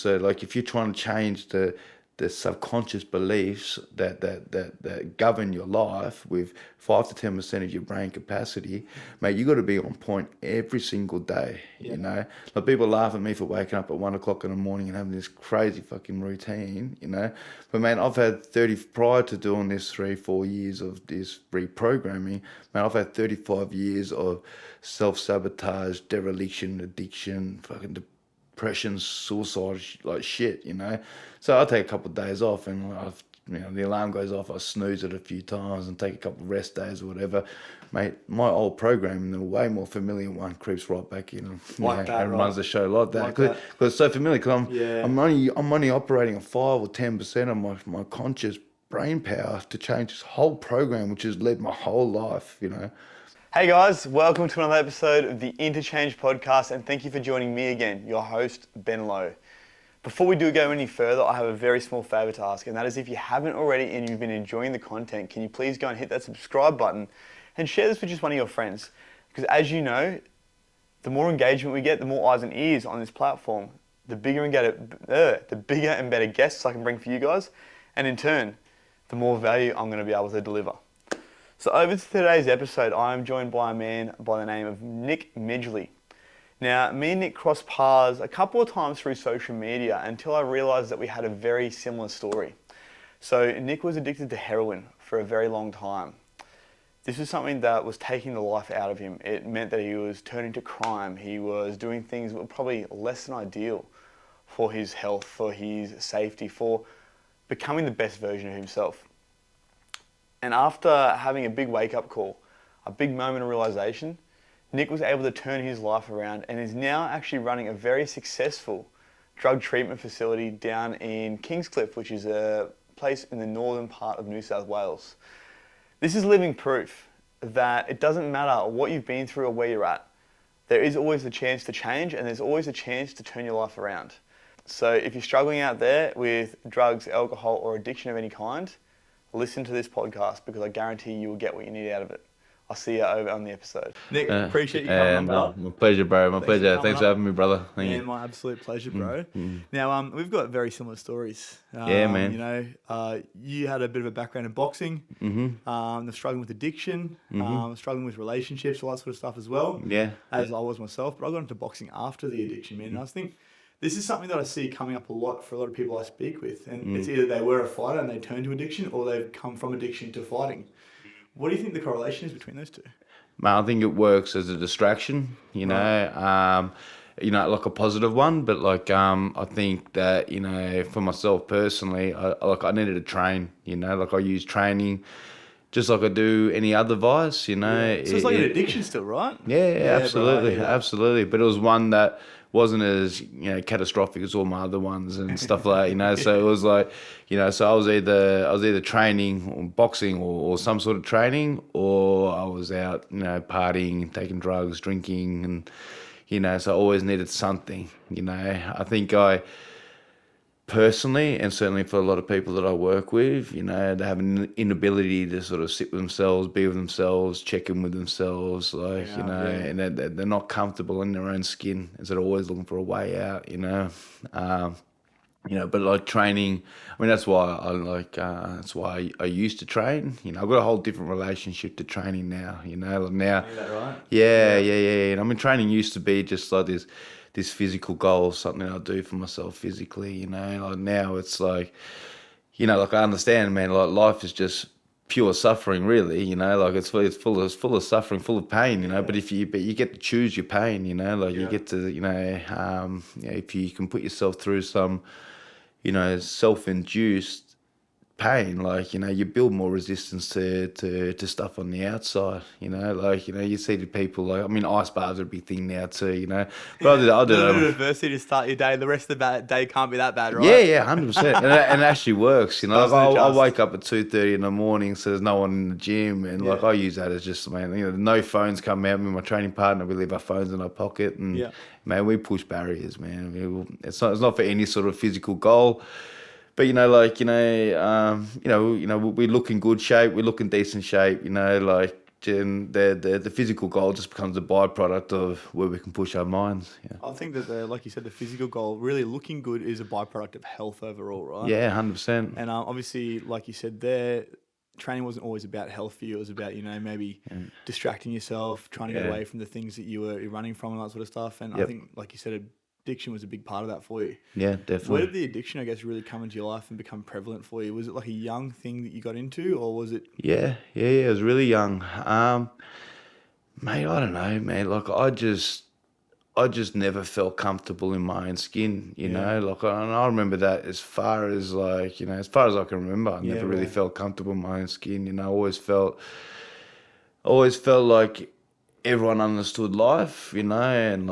So like if you're trying to change the subconscious beliefs that govern your life with 5 to 10% of your brain capacity, mate, you got to be on point every single day. You know, like people laugh at me for waking up at 1 o'clock in the morning and having this crazy fucking routine. You know, but man, I've had 30 prior to doing this 3-4 years of this reprogramming. Man, I've had 35 years of self-sabotage, dereliction, addiction, fucking depression, suicide, like shit, you know. So I take a couple of days off, and the alarm goes off. I snooze it a few times and take a couple of rest days or whatever. Mate, my old programming, the way more familiar one, creeps right back in and runs the show like that. Because it's so familiar. Because I'm only operating on 5 or 10% of my conscious brain power to change this whole program, which has led my whole life. You know. Hey guys, welcome to another episode of the INTOCHANGE podcast, and thank you for joining me again, your host, Ben Lowe. Before we do go any further, I have a very small favor to ask, and that is if you haven't already and you've been enjoying the content, can you please go and hit that subscribe button and share this with just one of your friends? Because as you know, the more engagement we get, the more eyes and ears on this platform, the bigger and better guests I can bring for you guys, and in turn, the more value I'm going to be able to deliver. So over to today's episode, I am joined by a man by the name of Nick Midgley. Now, me and Nick crossed paths a couple of times through social media until I realised that we had a very similar story. So Nick was addicted to heroin for a very long time. This was something that was taking the life out of him. It meant that he was turning to crime. He was doing things that were probably less than ideal for his health, for his safety, for becoming the best version of himself. And after having a big wake-up call, a big moment of realization, Nick was able to turn his life around and is now actually running a very successful drug treatment facility down in Kingscliff, which is a place in the northern part of New South Wales. This is living proof that it doesn't matter what you've been through or where you're at. There is always a chance to change, and there's always a chance to turn your life around. So if you're struggling out there with drugs, alcohol, or addiction of any kind, listen to this podcast because I guarantee you will get what you need out of it. I'll see you over on the episode. Nick, appreciate you coming on, brother. My pleasure, bro. My pleasure. Thanks for having me, brother. Thank you. My absolute pleasure, bro. Now, we've got very similar stories. Man. You know, you had a bit of a background in boxing, struggling with addiction, struggling with relationships, all that sort of stuff as well. Yeah. As I was myself, but I got into boxing after the addiction, man. And I think this is something that I see coming up a lot for a lot of people I speak with. And it's either they were a fighter and they turned to addiction, or they've come from addiction to fighting. What do you think the correlation is between those two? Man, I think it works as a distraction, you know, like a positive one. But like, I think that, you know, for myself personally, I needed to train, you know, like I use training just like I do any other vice, you know. Yeah. So it's like an addiction still, right? Yeah, absolutely, bro, absolutely. But it was one that wasn't as, you know, catastrophic as all my other ones and stuff like that, you know. So it was like, you know, so I was either training or boxing or some sort of training, or I was out, you know, partying, taking drugs, drinking, and, you know, so I always needed something, you know. I think I personally, and certainly for a lot of people that I work with, you know, they have an inability to sort of sit with themselves, be with themselves, check in with themselves, like, you know, and they're not comfortable in their own skin, and so they're always looking for a way out, you know. You know, but like training, I mean, that's why I used to train. You know, I've got a whole different relationship to training now, you know. Like now, is that right? Yeah. And I mean, training used to be just like this physical goal, something I do for myself physically, you know. Like now it's like, you know, like I understand, man, like life is just pure suffering, really, you know, like it's full of suffering, full of pain, you know. But you get to choose your pain, you know, like you get to, you know, if you can put yourself through some, you know, self-induced pain, like, you know, you build more resistance to stuff on the outside, you know, like, you know, you see the people, like, I mean, ice baths are a big thing now too, you know, but I do a bit of adversity to start your day, the rest of the day can't be that bad, right? Yeah, 100%, and it actually works, you know. Like, I wake up at 2:30 in the morning, so there's no one in the gym, and like I use that as just, man, you know, no phones come out. Me and my training partner, we leave our phones in our pocket, and man, we push barriers, man. I mean, it's not for any sort of physical goal. But, you know, like, we look in good shape, we look in decent shape, you know, like, the physical goal just becomes a byproduct of where we can push our minds. Yeah. I think that, like you said, the physical goal, really looking good is a byproduct of health overall, right? Yeah, 100%. And obviously, like you said there, training wasn't always about health for you. It was about, maybe distracting yourself, trying to get away from the things that you're running from and that sort of stuff. And I think, like you said, addiction was a big part of that for you. Yeah, definitely. Where did the addiction, I guess, really come into your life and become prevalent for you? Was it like a young thing that you got into, or was it? Yeah. It was really young. Mate, I don't know, man. Like I just never felt comfortable in my own skin, you know. Like I remember that as far as as far as I can remember, I never really felt comfortable in my own skin. You know, I always felt like everyone understood life, you know, and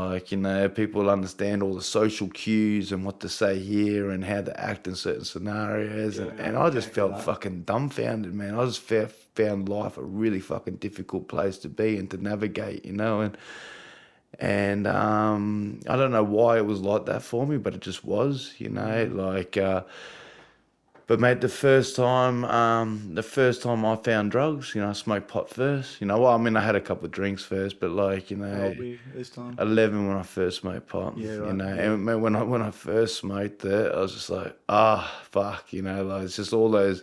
people understand all the social cues and what to say here and how to act in certain scenarios. And I just felt fucking dumbfounded, man. I just found life a really fucking difficult place to be and to navigate, you know, and I don't know why it was like that for me, but it just was, you know, but mate, the first time I found drugs, you know, I smoked pot first. You know, well, I mean, I had a couple of drinks first, but like, you How know, old were you this time? 11 when I first smoked pot. Yeah, You right. know, and mate, when I first smoked it, I was just like, fuck, you know, like it's just all the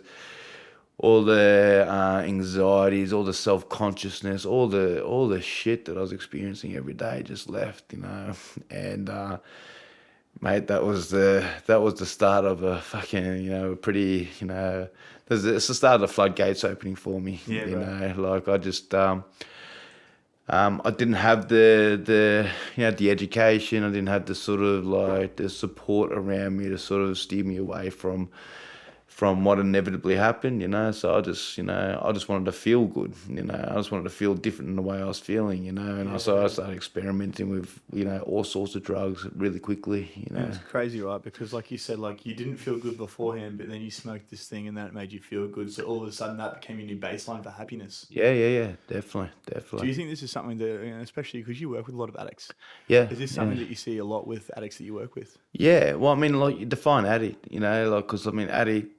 anxieties, all the self-consciousness, all the shit that I was experiencing every day just left, you know, and. Mate, that was the start of a fucking, you know, pretty, you know, it's the start of the floodgates opening for me. Yeah, you right. know, like I just I didn't have the you know, the education, I didn't have the sort of like the support around me to sort of steer me away from what inevitably happened, you know. So I just wanted to feel good, you know. I just wanted to feel different in the way I was feeling, you know. And so I started experimenting with, you know, all sorts of drugs really quickly, you know. And it's crazy, right? Because like you said, like you didn't feel good beforehand, but then you smoked this thing and then it made you feel good. So all of a sudden that became your new baseline for happiness. Yeah, Do definitely. you think this is something that, especially because you work with a lot of addicts, Yeah, is this yeah. something that you see a lot with addicts that you work with? Yeah, well, I mean, like, you define addict, you know, like, because, I mean, addict,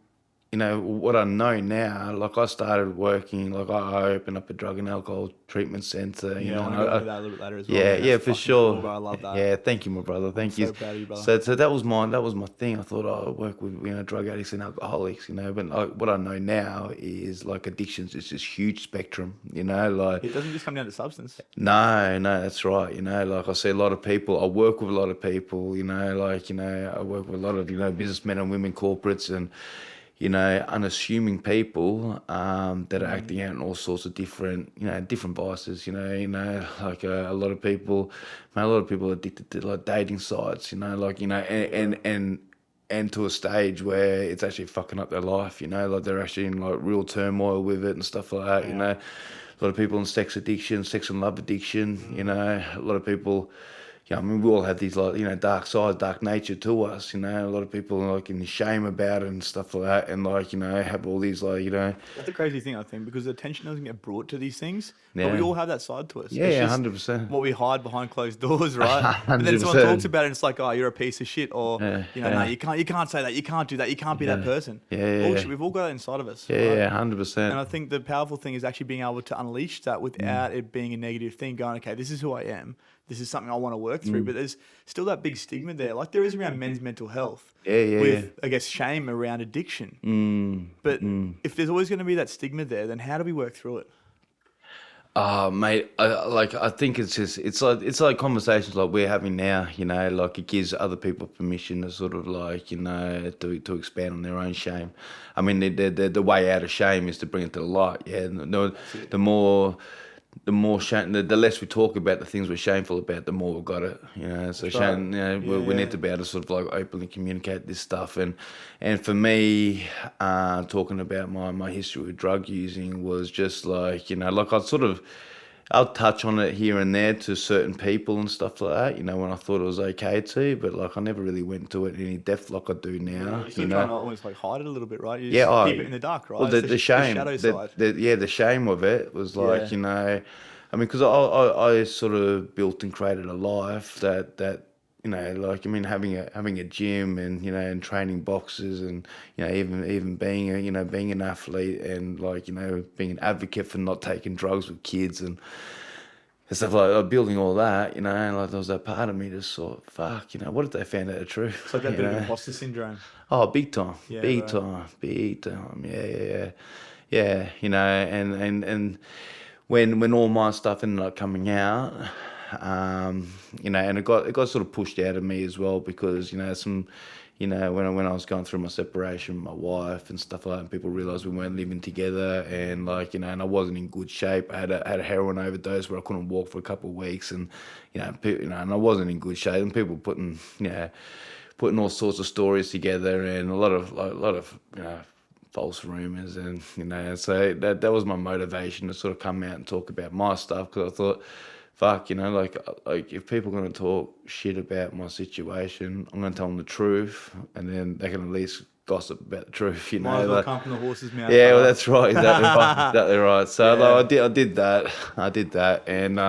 you know, what I know now, like, I started working, like, I opened up a drug and alcohol treatment center, you Yeah, I know, want and to go into that a little bit later as well. yeah, Man. yeah, That's for fucking cool, sure. bro. I love that. Yeah, thank you, my brother. I'm Thank you. so proud of you, brother. So that was my thing. I thought, I work with, you know, drug addicts and alcoholics, you know, but like, what I know now is like addictions is this huge spectrum, you know, like. It doesn't just come down to substance. No, that's right. You know, like I see a lot of people, I work with a lot of people, you know, like, you know, I work with a lot of, you know, businessmen and women, corporates and, you know, unassuming people that are acting out in all sorts of different, you know, different vices, you know, like a lot of people, man, a lot of people are addicted to like dating sites, you know, like, you know, and to a stage where it's actually fucking up their life, you know, like they're actually in like real turmoil with it and stuff like that, you know. A lot of people in sex addiction, sex and love addiction, you know, a lot of people, yeah, I mean, we all have these like, you know, dark sides, dark nature to us, you know. A lot of people are like in shame about it and stuff like that, and like, you know, have all these like, you know. That's the crazy thing, I think, because the attention doesn't get brought to these things, but we Yeah. all have that side to us. Yeah, It's yeah, just 100%. what we hide behind closed doors, right? But then someone 100%. talks about it and it's like, oh, you're a piece of shit, or Yeah, no, yeah. you can't say that, you can't do that, you can't be that person. Yeah. Bullshit. We've all got that inside of us. Yeah, right? yeah, And 100%. I think the powerful thing is actually being able to unleash that without it being a negative thing, going, okay, this is who I am. This is something I want to work through. But there's still that big stigma there, like there is around men's mental health. Yeah. With, I guess, shame around addiction. But if there's always going to be that stigma there, then how do we work through it? Mate, I think it's just it's like conversations like we're having now, you know, like it gives other people permission to sort of like, you know, to expand on their own shame. I mean, the way out of shame is to bring it to the light. Yeah, the more shame, the less we talk about the things we're shameful about, the more we've got it. You know, so shame. You know, we need to be able to sort of like openly communicate this stuff. And for me, talking about my history with drug using was just like, you know, like I'll touch on it here and there to certain people and stuff like that, you know, when I thought it was okay to, but like I never really went to it in any depth like I do now. You're still trying to almost like hide it a little bit, right? You Yeah, just keep it in the dark, right? Well, It's the shame, the shadow side. the shame of it was like, you know, I mean, because I sort of built and created a life that like, I mean, having a gym and, and training boxes and, even being being an athlete and, like, being an advocate for not taking drugs with kids and stuff like building all that, and like there was that part of me just thought, fuck, what if they found out the truth? It's like that bit of imposter syndrome. Oh, big time, Yeah, big right. time, big time. Yeah. And when all my stuff ended up coming out, and it got sort of pushed out of me as well because when I was going through my separation with my wife and stuff like that, and people realised we weren't living together, and like and I wasn't in good shape. I had a heroin overdose where I couldn't walk for a couple of weeks, and and I wasn't in good shape, and people putting all sorts of stories together and a lot of false rumors, and so that was my motivation to sort of come out and talk about my stuff, because I thought, fuck, like if people are going to talk shit about my situation, I'm going to tell them the truth, and then they can at least gossip about the truth, Might as well like, come from the horse's mouth. yeah, well, that's right, exactly right. So Yeah. like, I did that, and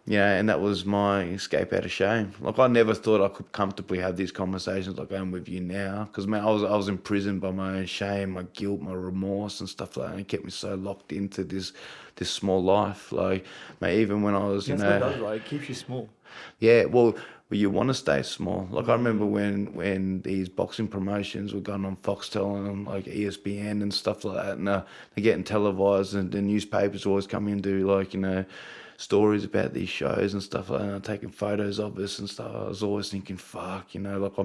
and that was my escape out of shame. Like, I never thought I could comfortably have these conversations like I'm with you now, because man, I was imprisoned by my own shame, my guilt, my remorse, and stuff like that, and it kept me so locked into this small life. Like, man, even when I was, That's what it does, right? It keeps you small. yeah, well, you want to stay small. Like, I remember when these boxing promotions were going on Foxtel and on, like, ESPN and stuff like that, and they're getting televised, and the newspapers always come in and do, like, stories about these shows and stuff like that, and taking photos of us and stuff. I was always thinking, fuck, like,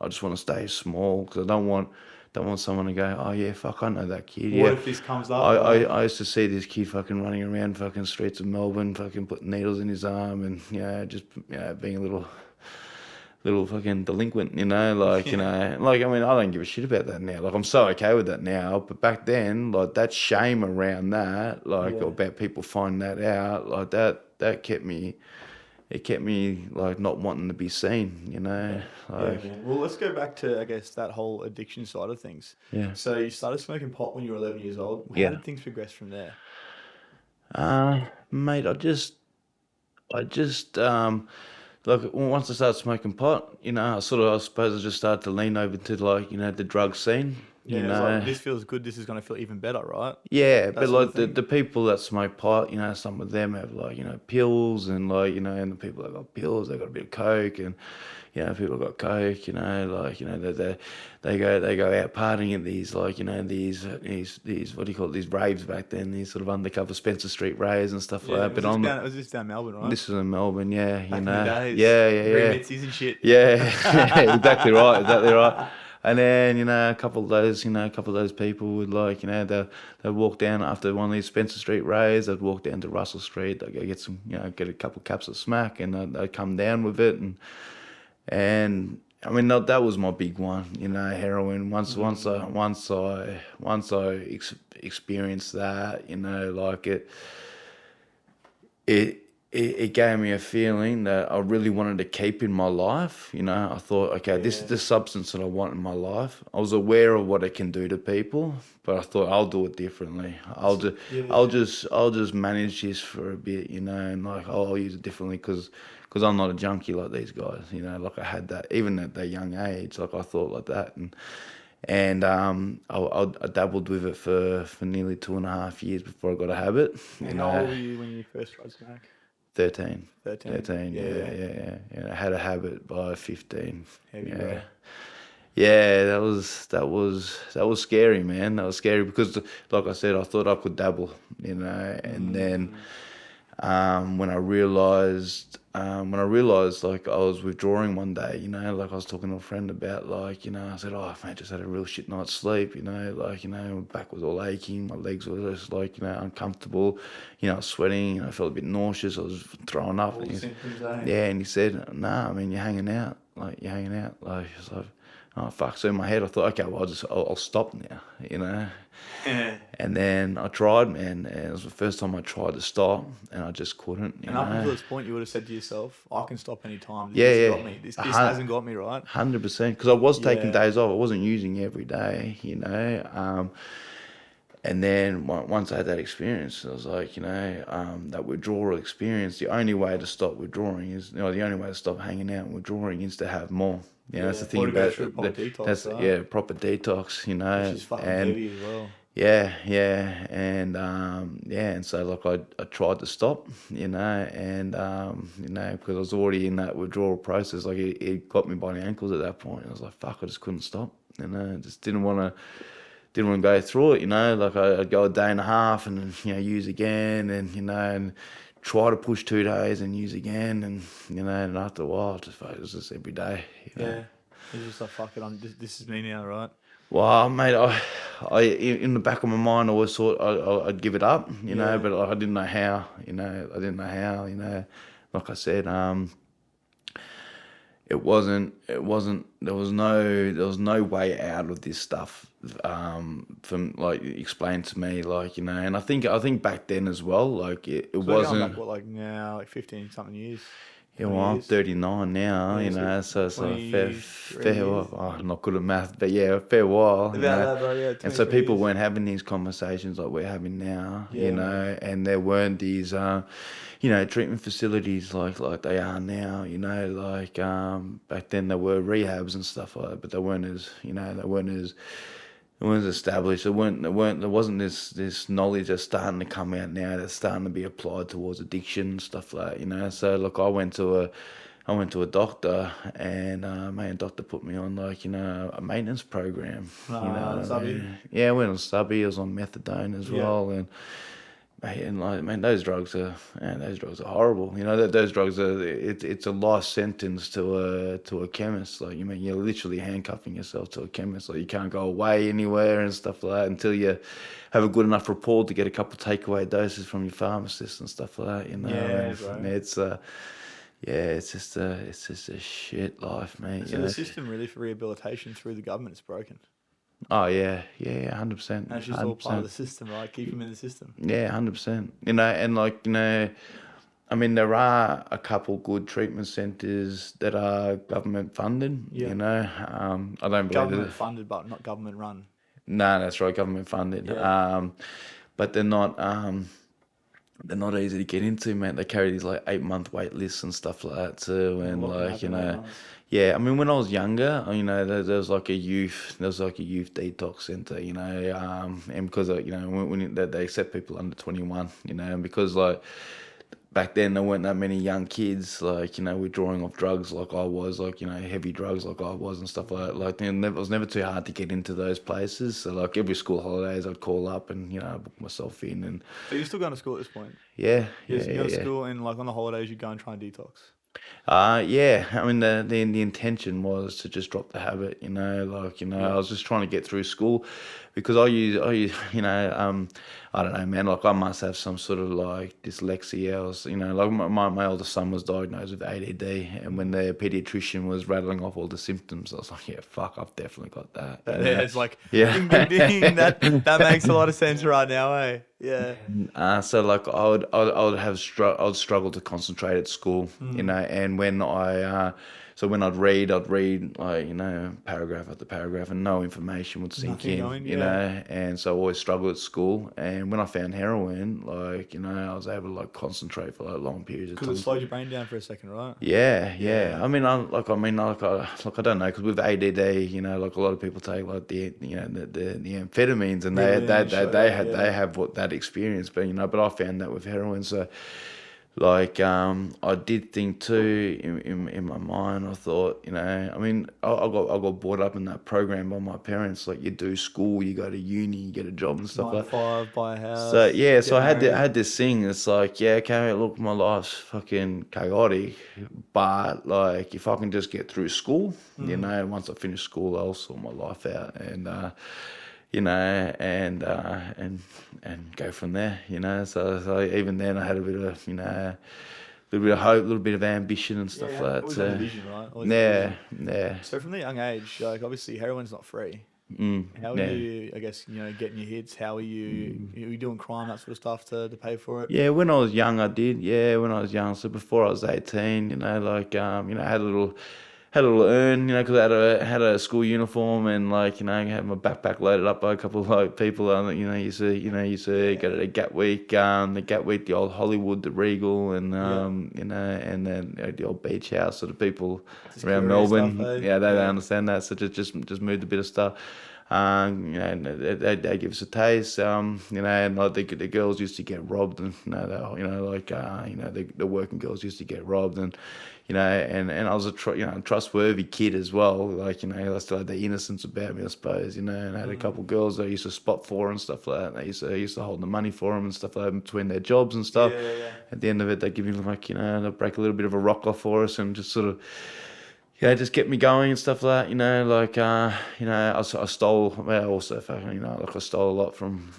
I just want to stay small, because I don't want someone to go, oh yeah, fuck, I know that kid. What Yeah. if this comes up? I used to see this kid fucking running around fucking streets of Melbourne, fucking putting needles in his arm, and just being a little fucking delinquent, like, like, I mean, I don't give a shit about that now. Like, I'm so okay with that now, but back then, like, that shame around that, like, about people finding that out, like, that kept me, like, not wanting to be seen, like, Man. Well, let's go back to, I guess, that whole addiction side of things. Yeah. So you started smoking pot when you were 11 years old. How Yeah. did things progress from there? Mate, I just, like, once I started smoking pot, I suppose I just started to lean over to, like, the drug scene, Yeah, it's like, this feels good. This is going to feel even better, right? Yeah, That but sort like of thing. the people that smoke pot, some of them have, like, pills, and, like, and the people that got pills, they got a bit of coke, and people got coke, like, they go out partying at these, like, these what do you call it, these raves back then, these sort of undercover Spencer Street raves and stuff like that. But Was this down Melbourne, right? this is in Melbourne, yeah, Back in the days. yeah. Pre-Mitzies and shit. Yeah, exactly right. And then, a couple of those people would, like, they'd walk down after one of these Spencer Street raves, they'd walk down to Russell Street, they'd go get some, get a couple of caps of smack, and they'd come down with it, and I mean, that was my big one, heroin. Once I experienced that, like, it gave me a feeling that I really wanted to keep in my life. I thought, okay, this is the substance that I want in my life. I was aware of what it can do to people, but I thought, I'll do it differently. I'll just manage this for a bit, and, like, I'll use it differently, because I'm not a junkie like these guys. Like, I had that even at that young age. Like, I thought like that, and I dabbled with it for nearly 2.5 years before I got a habit. And how old were you when you first tried smack? 13. 13. Yeah. I had a habit by 15. Heavy, yeah. bro. Yeah, that was scary, man. That was scary because, like I said, I thought I could dabble, and then when I realized, like, I was withdrawing one day, like, I was talking to a friend about, like, I said, oh, mate, just had a real shit night's sleep, like, my back was all aching, my legs were just, like, uncomfortable, I was sweating, I felt a bit nauseous, I was throwing up. All the symptoms, Yeah, and he said, nah, I mean, you're hanging out, like, it's like, oh, fuck. So in my head, I thought, okay, well, I'll stop now, Yeah. And then I tried, man, and it was the first time I tried to stop, and I just couldn't, And up until this point, you would have said to yourself, I can stop any time. Yeah, This yeah. got me. This hasn't got me, right? 100%, because I was taking Yeah. days off. I wasn't using every day, And then once I had that experience, I was like, that withdrawal experience, the only way to stop withdrawing is, the only way to stop hanging out and withdrawing is to have more. That's the thing Or to go about through a proper detox, that's right? proper detox, Which is fucking and heavy as well. and so like I tried to stop, and because I was already in that withdrawal process, like it got me by the ankles at that point. I was like, fuck, I just couldn't stop, I just didn't want to go through it, like I'd go a day and a half and use again, and try to push 2 days and use again, and after a while it was just every day. Yeah. It's just like, fuck it, this is me now, right? Well, mate, I in the back of my mind, I always thought I'd give it up, but I didn't know how, I didn't know how, like I said, it wasn't, there was no way out of this stuff, from like explained to me, like, and I think back then as well, like it So wasn't. going back, what, like now, like 15 something years? Yeah, 20 well, I'm years? 39 now, so it's like 23 fair while. Oh, I'm not good at math, but yeah, a fair while. About that, bro, yeah. And so 23 people years. weren't having these conversations like we're having now, Yeah, and there weren't these, treatment facilities like they are now, like back then there were rehabs and stuff like that, but they weren't as, it wasn't established. There wasn't this knowledge that's starting to come out now. That's starting to be applied towards addiction and stuff like that. So look, I went to a doctor, and my doctor put me on like a maintenance program. Subby? Yeah, I went on subby. I was on methadone as Yeah. well, and those drugs are horrible. Those drugs it's a life sentence to a chemist. Like, you're literally handcuffing yourself to a chemist. Like, you can't go away anywhere and stuff like that until you have a good enough rapport to get a couple of takeaway doses from your pharmacist and stuff like that. Yeah, And right. it's just a shit life, mate. So the system really for rehabilitation through the government is broken. Oh yeah, 100%. And it's just all part of the system, right? Keep them in the system. Yeah, 100%. And like, I mean, there are a couple good treatment centres that are government funded. Yeah. I don't believe Government it. funded, but not government run. No, that's right, government funded. Yeah. But they're not easy to get into, man. They carry these like 8-month wait lists and stuff like that too, and What can like happen in 8 months? yeah. I mean, when I was younger, there was like a youth detox center, and because when they accept people under 21, and because like back then there weren't that many young kids like withdrawing off drugs like I was, like heavy drugs like I was and stuff like that. Like, it was never too hard to get into those places. So like every school holidays I'd call up and book myself in, and So you're still going to school at this point? yeah. You go to school, and like on the holidays you go and try and detox. Yeah. I mean, the intention was to just drop the habit. I was just trying to get through school, because I use, I don't know, man. Like, I must have some sort of like dyslexia, or like my oldest son was diagnosed with ADD, and when the pediatrician was rattling off all the symptoms, I was like, yeah, fuck, I've definitely got that. Yeah, it's like, Yeah. ding, ding, ding. That makes a lot of sense right now, eh? Yeah. So like I would struggle to concentrate at school, and when I'd read like, paragraph after paragraph, and no information would sink Nothing in, going, yeah. and so I always struggled at school. And when I found heroin, like, I was able to like concentrate for like long periods of Because time. it slowed your brain down for a second, right? Yeah. I mean, I don't know, because with ADD, like a lot of people take like the amphetamines, and they have what that experience, but I found that with heroin. So like, I did think too in my mind. I thought, I mean, I got brought up in that program by my parents. Like, you do school, you go to uni, you get a job and stuff 9 like to that. 5, buy a house. So yeah, so get I married. had this thing. It's like, yeah, okay, look, my life's fucking chaotic, but like, if I can just get through school, once I finish school, I'll sort my life out, and and go from there. So even then, I had a bit of a little bit of hope, a little bit of ambition and stuff like that. Always So had a vision, right? Always had a vision. yeah. So from the young age, like obviously heroin's not free. How are Yeah. you, I guess, getting your hits? How are you, are you doing crime, that sort of stuff to pay for it? Yeah, when I was young, I did. Yeah, when I was young. So before I was 18, like, I had a little earn, because I had a school uniform and like, I had my backpack loaded up by a couple of like people. Used to go to the Gatwick, the old Hollywood, the Regal, and and then the old beach house of the people Just around curious Melbourne. stuff, eh? Yeah, they Yeah. understand that, so just moved a bit of stuff. And they give us a taste. And like the girls used to get robbed, and the working girls used to get robbed, and and I was a trustworthy kid as well. Like I still had the innocence about me, I suppose. And I had a couple of girls that I used to spot for and stuff like that. And I used to hold the money for them and stuff like that between their jobs and stuff. Yeah. At the end of it, they give me like they break a little bit of a rock off for us and just sort of just get me going and stuff like that. I stole, well, also, I stole a lot from,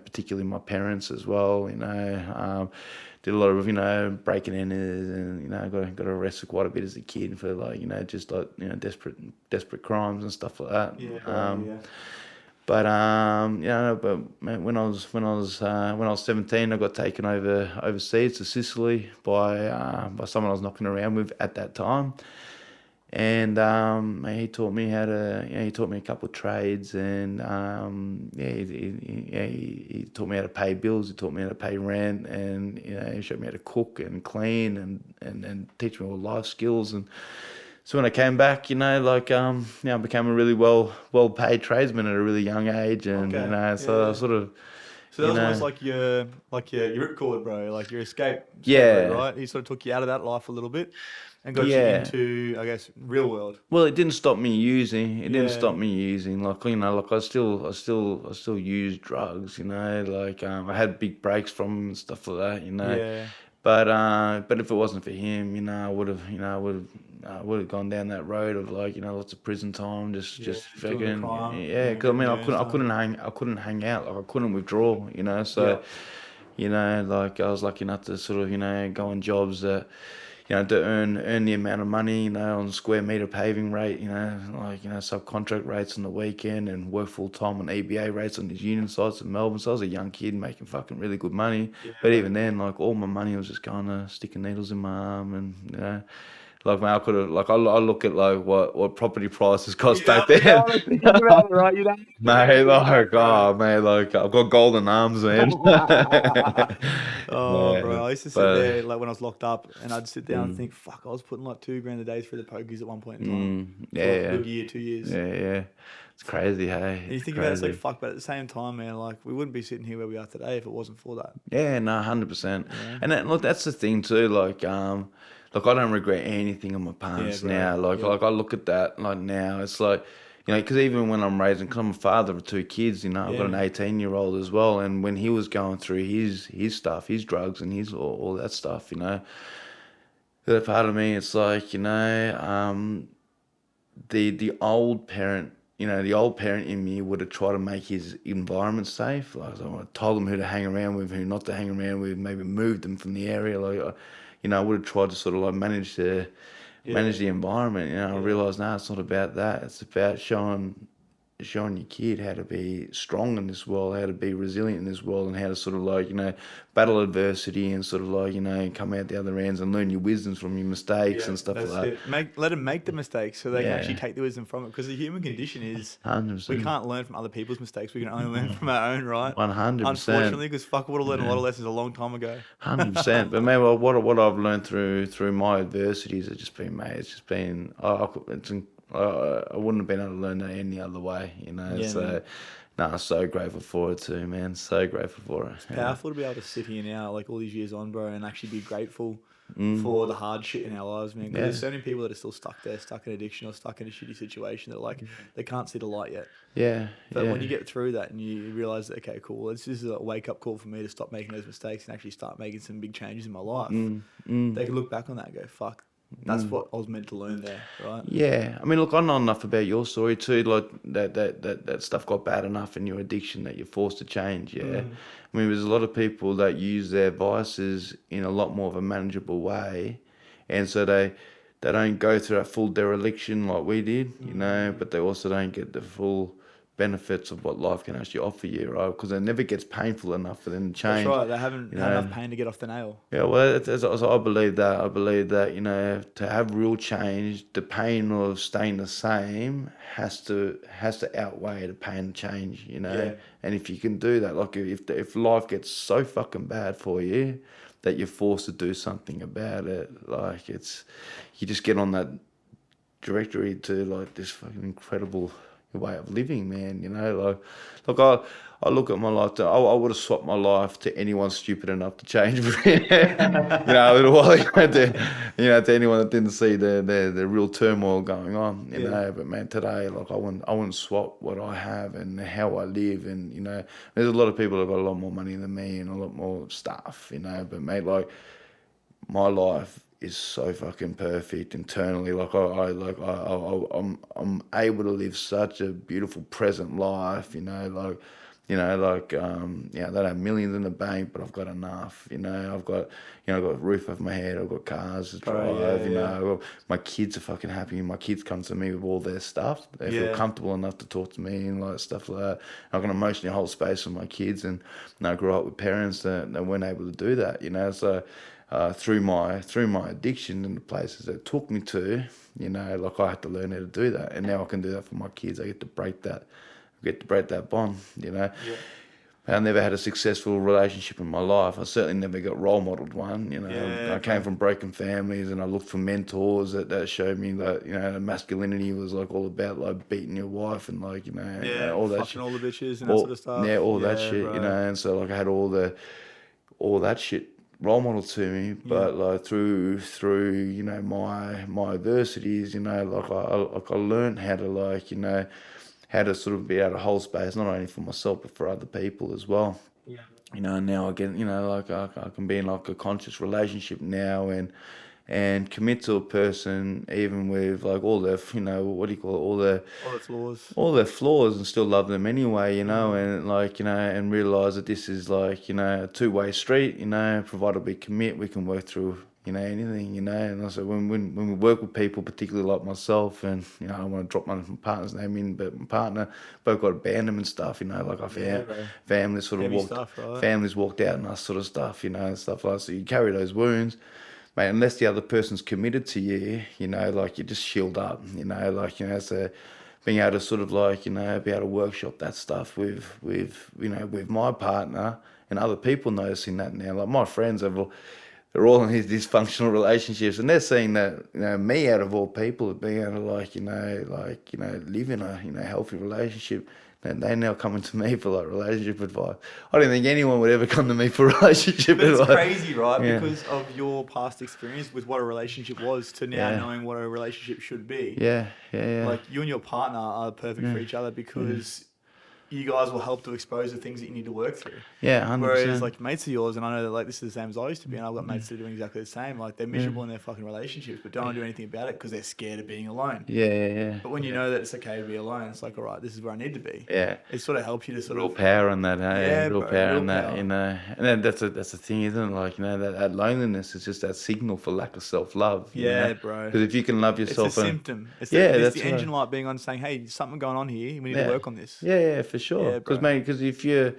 particularly my parents as well. Did a lot of, breaking in and, got arrested quite a bit as a kid for just like, desperate crimes and stuff like that. Yeah. But man, when I was 17, I got taken overseas to Sicily by someone I was knocking around with at that time. And he taught me he taught me a couple of trades, and he taught me how to pay bills. He taught me how to pay rent, and he showed me how to cook and clean and teach me all life skills. And so when I came back, I became a really well paid tradesman at a really young age, and so I sort of. So that was almost like your ripcord, bro, like your escape route, right? He sort of took you out of that life a little bit and got you into, I guess, real world. Well, it didn't stop me using. It didn't stop me using. Like I still use drugs. I had big breaks from 'em and stuff like that. Yeah. But if it wasn't for him, I would have gone down that road of lots of prison time, just doing the fucking crime, Because I couldn't hang out, like I couldn't withdraw, so like I was lucky enough to sort of go on jobs that to earn the amount of money on square meter paving rate, subcontract rates on the weekend, and work full time on EBA rates on these union sites in Melbourne. So I was a young kid making fucking really good money, but even then, like all my money was just going to sticking needles in my arm, and like, man, I could have, like, I look at like what property prices cost back then. Right, Mate, like, oh man, like I've got golden arms, man. Oh, bro, I used to sit but- there like when I was locked up, and I'd sit down and think, "Fuck, I was putting like $2,000 a day through the pokies at one point in time. For like a good year, 2 years." Yeah. It's crazy, hey. And you think about it, it's like fuck, but at the same time, man, like we wouldn't be sitting here where we are today if it wasn't for that. Yeah, no, 100%. And look, that's the thing too. Like, look, I don't regret anything in my past now. Like I look at that like now. It's like, because even when I'm raising, because I'm a father of two kids, I've got an 18-year-old as well. And when he was going through his stuff, his drugs and his all that stuff, that part of me, it's like, the old parent. The old parent in me would have tried to make his environment safe. Like, I would have told them who to hang around with, who not to hang around with, maybe moved them from the area. Like, I would have tried to sort of like manage the environment. I realised now it's not about that. It's about showing your kid how to be strong in this world, how to be resilient in this world, and how to sort of like, battle adversity and sort of like, come out the other ends and learn your wisdoms from your mistakes and stuff like that. Let them make the mistakes so they can actually take the wisdom from it. Because the human condition is 100%. we can't learn from other people's mistakes. We can only learn from our own, right? 100%. Unfortunately, because fuck, I would have learned a lot of lessons a long time ago. 100%. But maybe what I've learned through my adversities has just been, mate. It's just been. I wouldn't have been able to learn that any other way, So, I'm so grateful for it too, man. So grateful for it. It's powerful to be able to sit here now, like all these years on, bro, and actually be grateful for the hard shit in our lives, man. Because there's so many people that are still stuck there, stuck in addiction or stuck in a shitty situation that like they can't see the light yet. But when you get through that and you realize that, okay, cool, this is a wake up call for me to stop making those mistakes and actually start making some big changes in my life. They can look back on that and go, fuck. That's what I was meant to learn there, right? Yeah, I mean, look, I know enough about your story too. Like that stuff got bad enough in your addiction that you're forced to change. Yeah, I mean, there's a lot of people that use their vices in a lot more of a manageable way, and so they don't go through that full dereliction like we did, but they also don't get the full benefits of what life can actually offer you, right? Because it never gets painful enough for them to change. That's right. They haven't you had know. enough pain to get off the nail. Yeah, well, I believe that. I believe that, you know, to have real change, the pain of staying the same has to outweigh the pain of change, you know. Yeah. And if you can do that, like if life gets so fucking bad for you that you're forced to do something about it, like you just get on that directory to like this fucking incredible way of living, man. You know, like I look at my life. I would have swapped my life to anyone stupid enough to change. You know, a little while ago, to anyone that didn't see the real turmoil going on. You know, but man, today, like I wouldn't swap what I have and how I live. And you know, there's a lot of people that got a lot more money than me and a lot more stuff. You know, but mate, like my life is so fucking perfect internally. Like I'm able to live such a beautiful present life. You know, I don't have millions in the bank, but I've got enough. You know, I've got a roof over my head. I've got cars to drive. My kids are fucking happy. My kids come to me with all their stuff. They feel comfortable enough to talk to me and like stuff like that. I can emotionally hold space for my kids, and I grew up with parents that weren't able to do that. You know, so. Through my addiction and the places that it took me to, you know, like I had to learn how to do that, and now I can do that for my kids. I get to break that bond, you know. I never had a successful relationship in my life. I certainly never got role modeled one. You know, I came from broken families, and I looked for mentors that showed me that, you know, masculinity was like all about like beating your wife and like, you know, all that shit, all the bitches and that sort of stuff. Yeah, all that shit, bro. You know, and so like I had all that shit role model to me, but like through you know my adversities, you know, like I learned how to like, you know, how to sort of be able to hold space not only for myself but for other people as well. You know, now I get, you know, like I can be in like a conscious relationship now and commit to a person even with like all their, you know, what do you call it, all their flaws and still love them anyway, you know, and like, you know, and realize that this is like, you know, a two-way street, you know, provided we commit, we can work through, you know, anything, you know. And also when we work with people, particularly like myself, and, you know, I don't want to drop my partner's name in, but my partner, both got abandonment stuff, you know, like our families sort of families walked out and us sort of stuff, you know, and stuff like that. So you carry those wounds. Mate, unless the other person's committed to you, you know, like you just shield up, you know, like, you know, so being able to sort of like, you know, be able to workshop that stuff with you know, with my partner and other people noticing that now. Like my friends they're all in these dysfunctional relationships, and they're seeing that, you know, me out of all people being able to like, you know, live in a, you know, healthy relationship. And they're now coming to me for like relationship advice. I don't think anyone would ever come to me for relationship advice. It's crazy, right? Yeah. Because of your past experience with what a relationship was to now knowing what a relationship should be. Yeah. Like you and your partner are perfect for each other because you guys will help to expose the things that you need to work through. Yeah, 100%. Whereas like mates of yours, and I know that like this is the same as I used to be, and I've got mates that are doing exactly the same. Like they're miserable in their fucking relationships, but don't want to do anything about it because they're scared of being alone. Yeah. But when you know that it's okay to be alone, it's like, all right, this is where I need to be. Yeah. It sort of helps you to sort real of power in that, hey? Yeah, real bro, power real in that, power. you know. And then that's the thing, isn't it? Like, you know, that loneliness is just that signal for lack of self-love. Yeah, bro. Because if you can love yourself, it's a symptom. It's that's the engine light being on, saying, "Hey, something going on here. We need to work on this." Yeah, for sure. Because mate, because if you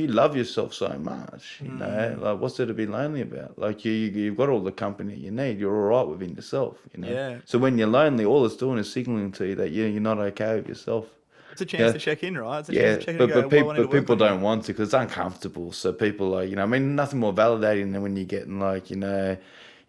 love yourself so much, you know, like what's there to be lonely about? Like you've got all the company you need. You're all right within yourself, you know. Yeah. So when you're lonely, all it's doing is signaling to you that you're not okay with yourself. It's a chance to check in, right? It's a chance to check in and go, but people don't want to because it's uncomfortable. So people like, you know, I mean, nothing more validating than when you're getting like, you know,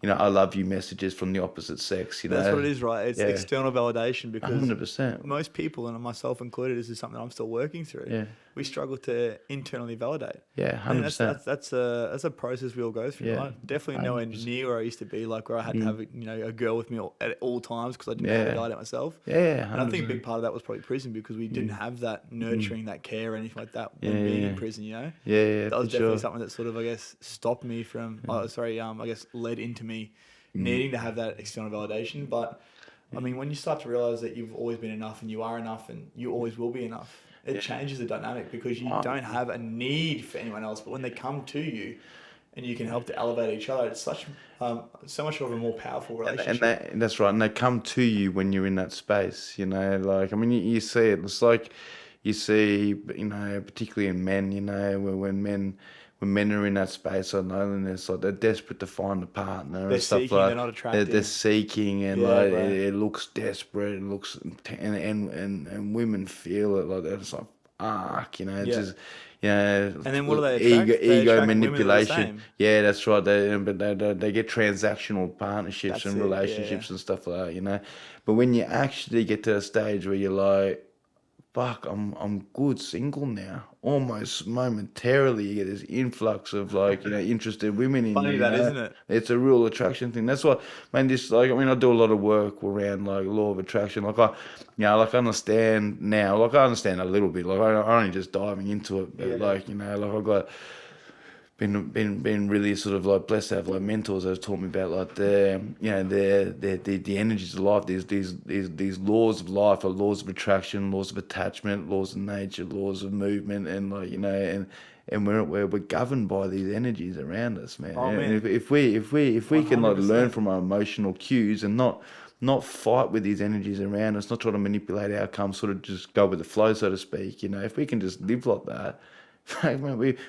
I love you messages from the opposite sex, you know. That's what it is, right? It's external validation because 100%. most people, and myself included, this is something I'm still working through. Yeah. We struggle to internally validate. Yeah, 100%. That's a process we all go through, right? Definitely nowhere near where I used to be, like where I had to have a girl with me at all times because I didn't know how to validate myself. Yeah, 100%. And I think a big part of that was probably prison because we didn't have that nurturing, that care, or anything like that when being in prison. You know. Yeah. That was definitely something that sort of, I guess, stopped me from. I guess led into me needing to have that external validation. But I mean, when you start to realize that you've always been enough and you are enough and you always will be enough, it changes the dynamic because you don't have a need for anyone else. But when they come to you, and you can help to elevate each other. It's so much of a more powerful relationship. That's right. And they come to you when you're in that space, like, I mean, you see it. It's like you see, particularly in men, when men are in that space of loneliness, like they're desperate to find a partner They're and stuff seeking, like they're not attractive. They're seeking, and Yeah, like bro. it looks desperate. It looks, and women feel it like that's like arc, Yeah. just. And then what do they attract? They Ego attract women that are the manipulation. same. Yeah, that's right. They get transactional partnerships That's and it, yeah, relationships and stuff like that. But when you actually get to a stage where you're like, fuck, I'm good single now. Almost momentarily, you get this influx of like, interested women in Funny you. that, isn't it? It's a real attraction thing. That's why, man. I do a lot of work around like law of attraction. Like I understand now. Like I understand a little bit. Like I'm only just diving into it. But like I've got been really sort of like blessed to have like mentors that have taught me about like the energies of life. These laws of life are laws of attraction, laws of attachment, laws of nature, laws of movement, and like and we're governed by these energies around us, man. Oh, And man. if we can like learn 100%. from our emotional cues and not fight with these energies around us, not try to manipulate outcomes, sort of just go with the flow, so to speak. If we can just live like that.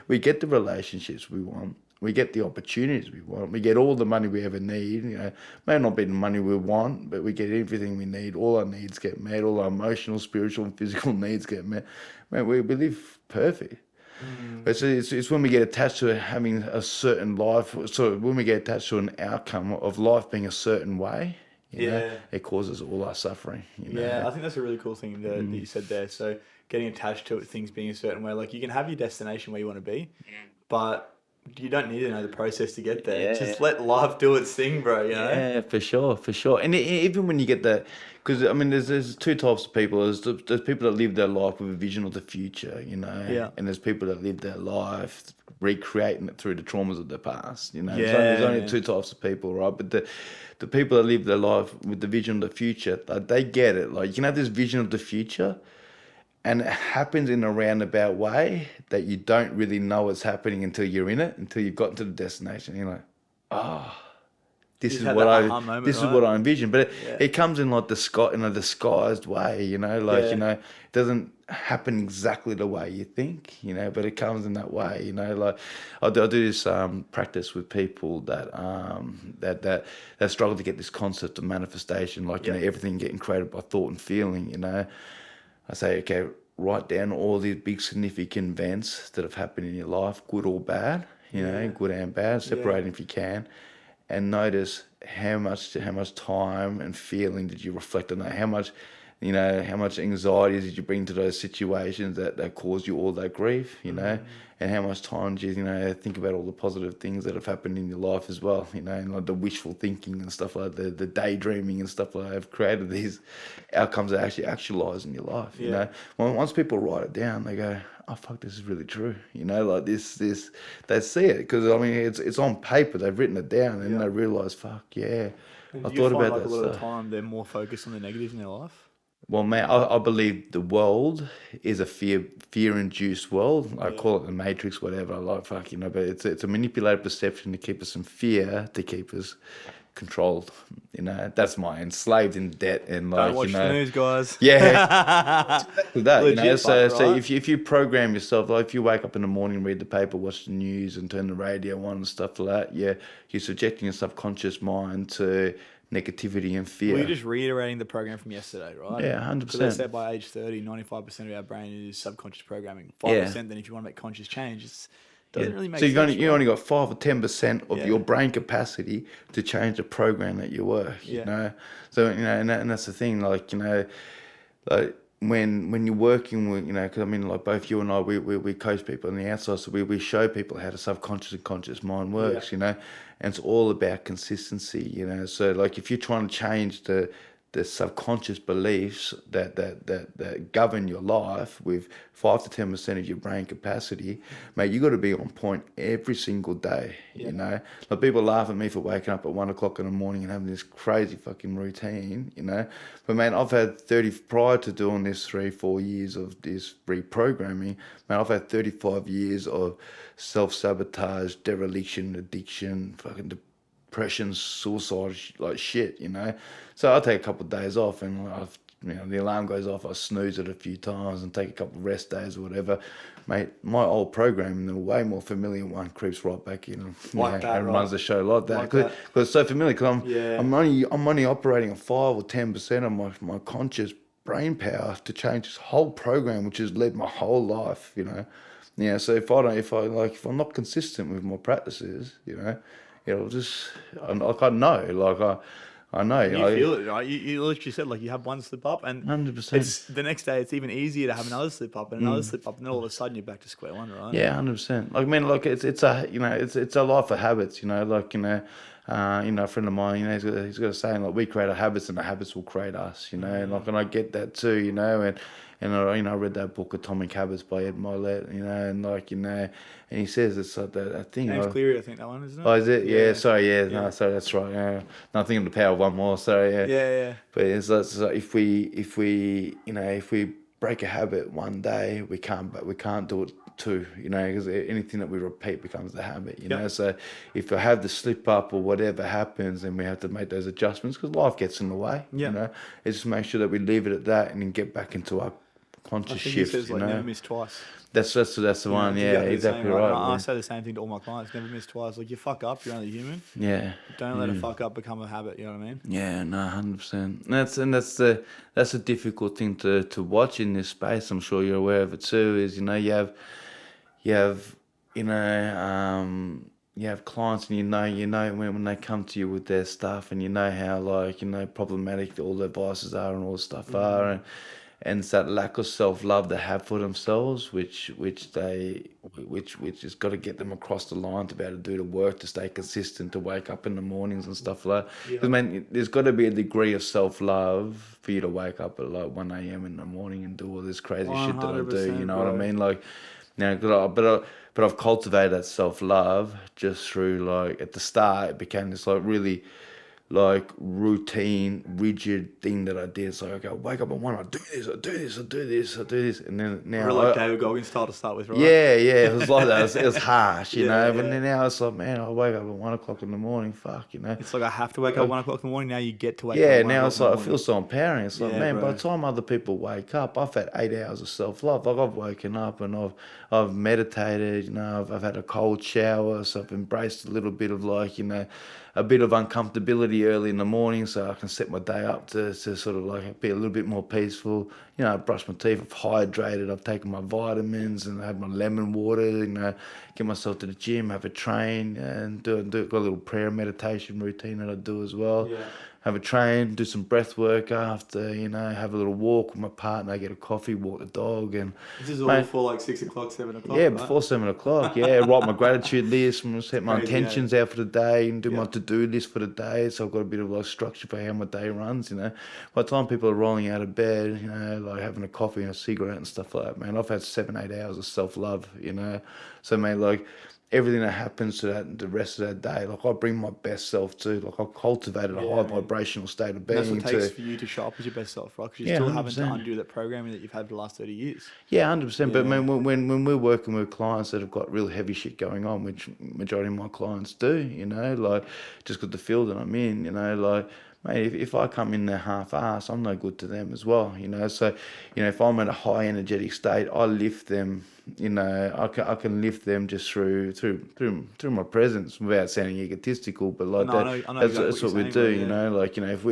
We get the relationships we want. We get the opportunities we want. We get all the money we ever need. May not be the money we want, but we get everything we need. All our needs get met. All our emotional, spiritual, and physical needs get met. Man, we live perfect. But it's when we get attached to having a certain life. So when we get attached to an outcome of life being a certain way, it causes all our suffering. Yeah, I think that's a really cool thing that you said there. So getting attached to it, things being a certain way, like you can have your destination where you want to be, but you don't need to know the process to get there. Yeah. Just let life do its thing, bro. Yeah, for sure. And even when you get that, because I mean, there's two types of people. There's people that live their life with a vision of the future, Yeah. and there's people that live their life recreating it through the traumas of the past. Yeah, there's only man. two types of people, right? But the people that live their life with the vision of the future, they get it. Like you can have this vision of the future. And it happens in a roundabout way that you don't really know it's happening until you're in it, until you've gotten to the destination. You're like, this is what I envision. But it comes in like in a disguised way, it doesn't happen exactly the way you think, but it comes in that way, like I do this practice with people that struggle to get this concept of manifestation, like everything getting created by thought and feeling, I say, okay, write down all these big significant events that have happened in your life, good or bad, good and bad, separate if you can, and notice how much time and feeling did you reflect on that, how much anxiety did you bring to those situations that caused you all that grief, and how much time do you, think about all the positive things that have happened in your life as well, and like the wishful thinking and stuff like that, the daydreaming and stuff like that have created these outcomes that actually actualize in your life, Once people write it down, they go, oh fuck, this is really true, like this, they see it, because I mean, it's on paper, they've written it down, and they realize, fuck, yeah, I thought about like that a lot of the stuff. time they're more focused on the negatives in their life. Well, man, I believe the world is a fear-induced world. I call it the Matrix, whatever. Like fuck, but it's a manipulated perception to keep us in fear, to keep us controlled. That's my enslaved in debt and like Don't watch the news, guys. Yeah, exactly that. Legit, So right? if you program yourself, like if you wake up in the morning, read the paper, watch the news, and turn the radio on and stuff like that, you're subjecting your subconscious mind to negativity and fear. Well, you're just reiterating the program from yesterday, right? Yeah, 100%. So they said by age 30, 95% of our brain is subconscious programming. 5%, then if you want to make conscious change, it doesn't really make sense. So you only got 5 or 10% of Yeah. your brain capacity to change the program that you work. So and that's the thing. Like like when you're working with because I mean like both you and I we coach people on the outside, so we show people how the subconscious and conscious mind works. And it's all about consistency. So like if you're trying to change the subconscious beliefs that govern your life with 5 to 10% of your brain capacity, mate, you got to be on point every single day. Yeah. You know, like people laugh at me for waking up at 1 o'clock in the morning and having this crazy fucking routine. You know, but man, I've had 30 prior to doing this 3-4 years of this reprogramming. Man, I've had 35 years of self-sabotage, dereliction, addiction, fucking depression, suicide, like shit, you know. So I'll take a couple of days off, and the alarm goes off, I snooze it a few times and take a couple of rest days or whatever. Mate, my old programming, the way more familiar one, creeps right back in and runs the show like that. Because it's so familiar, because I'm only operating at 5 or 10% of my conscious brain power to change this whole program, which has led my whole life, you know. Yeah, so if I'm not consistent with my practices, you know, it'll just, I know. You feel it, right? You literally said, like, you have one slip up, and 100%. it's the next day. It's even easier to have another slip up and another slip up, and then all of a sudden you're back to square one, right? Yeah, 100%. Like, I mean, like it's a life of habits, you know. Like, a friend of mine, you know, he's got a saying, like, we create our habits and the habits will create us, you know. And like, and I get that too, you know. And I read that book Atomic Habits by Ed Milet, you know, and like, you know, and he says it's like that thing. James Cleary, I think that one, isn't it? Oh, is it? Yeah. Sorry. Yeah. Yeah. No, sorry. That's right. Yeah. No, I'm thinking of the power of one more. Sorry. Yeah. Yeah. But it's like if we break a habit one day, we can't do it two. You know, because anything that we repeat becomes the habit. You know. So if I have the slip up or whatever happens, then we have to make those adjustments because life gets in the way. Yeah. You know, it's just make sure that we leave it at that and then get back into our conscious I think shift. he says, like, you know? never miss twice. That's the one. Yeah, exactly right. I say the same thing to all my clients. Never miss twice. Like, you fuck up, you're only human. Yeah. Don't let a fuck up become a habit. You know what I mean? Yeah, no, 100%. That's a difficult thing to watch in this space. I'm sure you're aware of it too. Is you have clients, and you know when they come to you with their stuff, and you know how problematic all their vices are and all this stuff are, and it's that lack of self-love they have for themselves, which has got to get them across the line to be able to do the work, to stay consistent, to wake up in the mornings and stuff like that. Because, man, there's got to be a degree of self-love for you to wake up at like 1 a.m. in the morning and do all this crazy shit that I do, you know what I mean? Like, now, but I've cultivated that self-love just through, like, at the start, it became this, like, really, like, routine, rigid thing that I did. It's like, okay, I wake up at 1, I do this, and then now... Really, like David Goggins style to start with, right? Yeah, it was like that. It was harsh, you know. Yeah. But then now it's like, man, I wake up at 1 o'clock in the morning, fuck, you know. It's like I have to wake up at 1 o'clock in the morning. Now you get to wake up. Yeah, now it's like, I feel so empowering. It's like, man, bro. by the time other people wake up, I've had 8 hours of self-love. Like, I've woken up and I've meditated, you know, I've had a cold shower, so I've embraced a little bit of, like, you know, a bit of uncomfortability early in the morning so I can set my day up to sort of like be a little bit more peaceful. You know, I've brushed my teeth, I've hydrated, I've taken my vitamins and I have my lemon water, you know, get myself to the gym, have a train and got a little prayer meditation routine that I do as well. Yeah. Have a train, do some breath work after, you know, have a little walk with my partner, get a coffee, walk the dog. And this is all before like 6 o'clock, 7 o'clock. Yeah, right? before 7 o'clock. Yeah, write my gratitude list, set my intentions out for the day and do my to-do list for the day. So I've got a bit of like structure for how my day runs, you know. By the time people are rolling out of bed, you know, like having a coffee and a cigarette and stuff like that, man, I've had 7-8 hours of self-love, you know. So, man, like, everything that happens to the rest of that day, like, I bring my best self to, like, I've cultivated a high vibrational state of being. And that's what it takes for you to show up as your best self, right? Because you're still having to undo that programming that you've had for the last 30 years. Yeah, 100%. But man, when we're working with clients that have got real heavy shit going on, which majority of my clients do, you know, like, just got the field that I'm in, you know, like, mate, if I come in there half-assed, I'm no good to them as well, you know. So, you know, if I'm in a high energetic state, I lift them, you know, I can lift them just through my presence without sounding egotistical, but like that's what we do, you know. Like, you know, if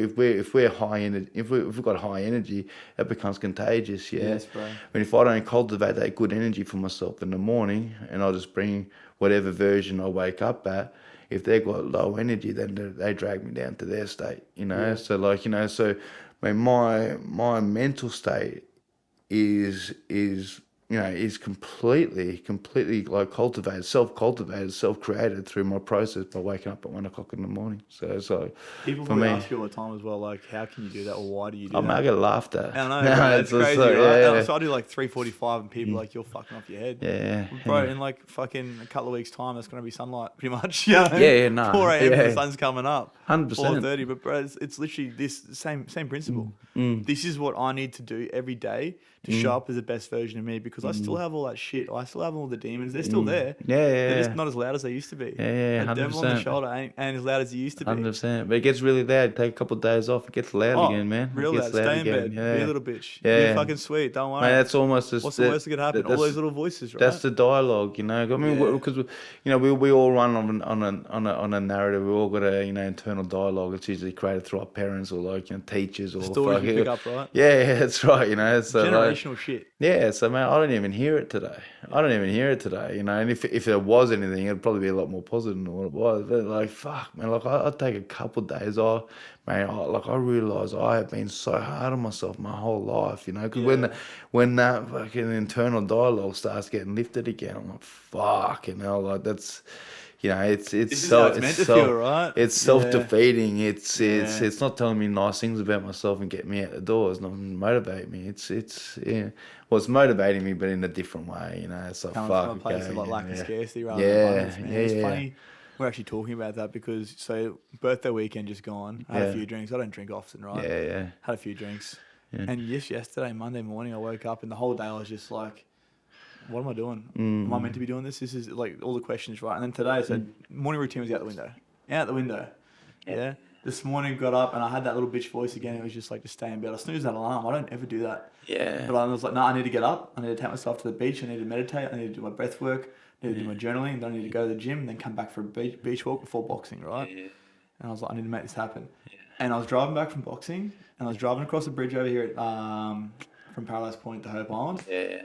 we're high energy, if we've got high energy, it becomes contagious. Yeah. Yes, bro. I mean, if I don't cultivate that good energy for myself in the morning, and I just bring whatever version I wake up at. If they've got low energy, then they drag me down to their state, you know. Yeah. So, like, you know, so I mean, my mental state is is completely like self-cultivated, self-created through my process by waking up at 1 o'clock in the morning. So it's like, People for probably me, ask you all the time as well, like, how can you do that, or why do you do I that? get laughed at. I know, bro, that's it's just crazy, like, right? yeah, So I do like 3:45, and people are like, you're fucking off your head. yeah, Bro, yeah. in like fucking a couple of weeks' time, there's gonna be sunlight, pretty much. You know? Yeah, nah, 4 a.m. yeah. the sun's coming up. 100%. 4:30, but bro, it's literally this same principle. This is what I need to do every day to show up as the best version of me, because I still have all that shit. I still have all the demons. They're still there. They're just not as loud as they used to be. Yeah, The devil on the 100%. shoulder ain't as loud as he used to be. 100%. But it gets really loud. Take a couple of days off. It gets loud again, man. Real It loud. gets loud Stay in again. bed. Yeah. Be a little bitch. Yeah. Be fucking sweet. Don't worry. Mate, that's almost just What's the worst that could happen? All those little voices, right? That's the dialogue, I mean, Yeah. because we all run on a narrative. We all got a internal dialogue. It's usually created through our parents or like teachers or stories you pick up, right? Yeah, that's right. So Generational shit. yeah, so man, I don't even hear it today. And if there was anything, it'd probably be a lot more positive than what it was. But like, fuck, man, like I'd take a couple of days off, man. I realise I have been so hard on myself my whole life, because when that fucking internal dialogue starts getting lifted again, I'm like, fuck, like that's. It's This is how it's meant to feel, right? It's self-defeating. It's not telling me nice things about myself and get me out the door. It's not motivating me. Well, it's motivating me, but in a different way. It's like, Coming fuck, from a place okay, of like lack yeah. and scarcity rather than abundance, man. It's yeah. funny. We're actually talking about that because birthday weekend just gone. I had a few drinks. I don't drink often, right? Yeah. Had a few drinks. Yeah. And yesterday, Monday morning, I woke up and the whole day I was just like, what am I doing? Am I meant to be doing this? This is like all the questions, right? And then today I said, morning routine was out the window. Out the window. Yeah. This morning got up and I had that little bitch voice again. It was just like, just stay in bed. I snooze that alarm. I don't ever do that. Yeah. But I was like, no, I need to get up. I need to take myself to the beach. I need to meditate. I need to do my breath work. I need to do my journaling. Then I need to go to the gym and then come back for a beach walk before boxing, right? Yeah. And I was like, I need to make this happen. Yeah. And I was driving back from boxing and I was driving across the bridge over here at, from Paradise Point to Hope Island. Yeah.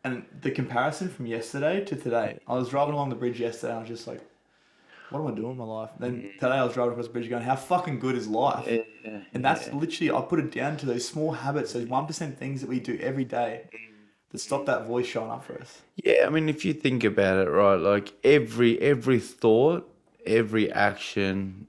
And the comparison from yesterday to today, I was driving along the bridge yesterday and I was just like, what am I doing in my life? Then today I was driving across the bridge going, how fucking good is life? Yeah. And that's literally, I put it down to those small habits, those 1% things that we do every day that stop that voice showing up for us. Yeah, I mean, if you think about it, right, like every thought, every action,